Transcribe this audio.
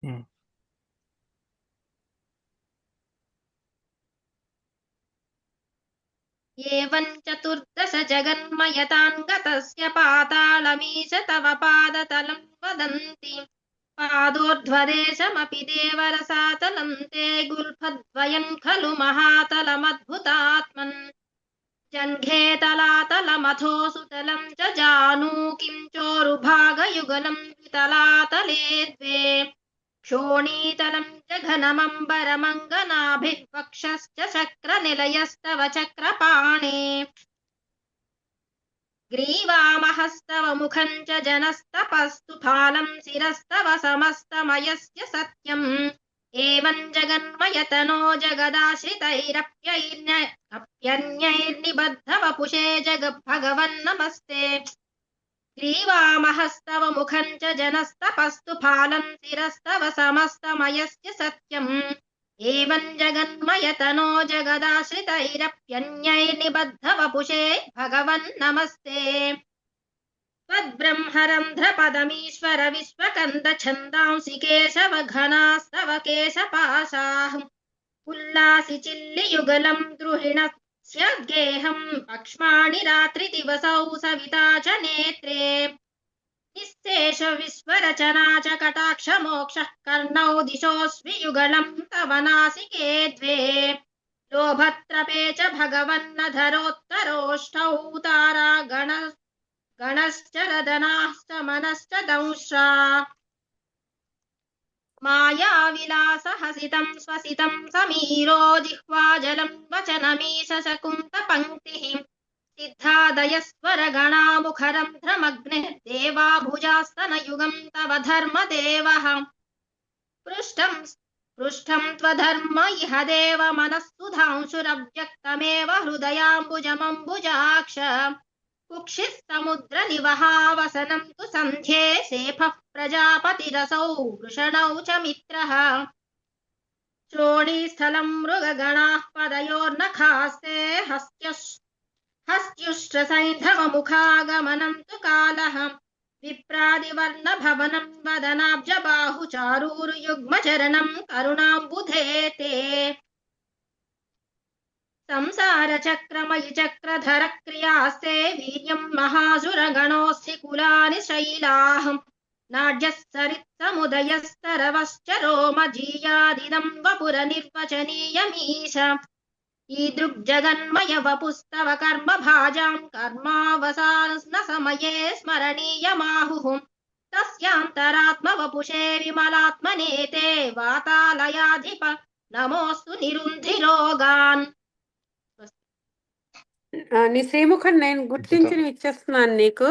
హ్మ్. एवं चतुर्दश जगन्मयतान् गतस्य पातालमीश तव पादतलं वदन्ति पादोर्ध्वदेशमपि देवरसातलं ते गुल्फद्वयं खलु महातलमद्भुतात्मन् जङ्घे तलातलमथो सुतलं च जानू किं चोरुभागयुगलं द्वितलातले द्वे क्षोणीतलं च घनमम्बरमङ्गनाभिः वक्षश्च चक्रनिलयस्तव चक्रपाणे ग्रीवामहस्तव मुखं च जनस्तपस्तु फालं शिरस्तव समस्तमयस्य सत्यम् एवं जगन्मयतनो जगदाश्रितैरप्यन्यैर्निबद्धवपुषे भगवन्नमस्ते ग्रीवामहस्तव मुखं च जनस्तपस्तु फालं शिरस्तव समस्तमयस्य सत्यम् एवं जगन्मयतनो जगदाश्रितैरप्यन्यैर्निबद्धवपुषे भगवन्नमस्ते त्वद्ब्रह्मरन्ध्रपदमीश्वर विश्वकन्दछन्दांसि केशव घनास्तव केशपाशाः उल्लासि चिल्लियुगलं द्रुहिणस्य गेहं पक्ष्माणि रात्रिदिवसौ सविता च नेत्रे निःशेष विश्वरचना च कटाक्षमोक्षः कर्णौ दिशोऽस्मि युगलं तव नासिके द्वे लोभत्रपे च भगवन्नधरोत्तरोष्ठौ तारा गणश्च रदनाश्च मनश्च दंश्रा मायाविलासहसितं स्वसितं समीरो जिह्वाजलं वचनमीश शकुन्तपङ्क्तिः सिद्धादयस्वरगणा मुखरन्ध्रमग्निः देवा भुजास्तनयुगं तव धर्मदेवः पृष्ठं त्वधर्म इह देव मनःसुधांशुरव्यक्तमेव हृदयाम्बुजमम्बुजाक्ष कुक्षिः समुद्रनिवहावसनं तु सन्ध्ये शेफः प्रजापतिरसौ वृषणौ च मित्रः श्रोणीस्थलं मृगगणाः पदयोर्नखास्ते हस्त्युष्ट्रसैन्धवमुखागमनं तु कालः विप्रादिवर्णभवनं वदनाब्जबाहुचारूरुयुग्मचरणं करुणाम्बुधे ते संसारचक्रमयि चक्रधरक्रियास्ते वीर्यं महासुरगणोऽस्ति कुलानि शैलाः नाड्यः सरित्समुदयस्तरवश्च रोमजीयादिदं वपुरनिर्वचनीयमीश ईदृग्जगन्मय वपुस्तव कर्मभाजां कर्मावसान्न समये स्मरणीयमाहुः तस्यान्तरात्मवपुषे विमलात्मने ते वातालयाधिप नमोऽस्तु निरुन्धिरोगान् నీ శ్రీముఖం నేను గుర్తించి ఇచ్చేస్తున్నాను నీకు.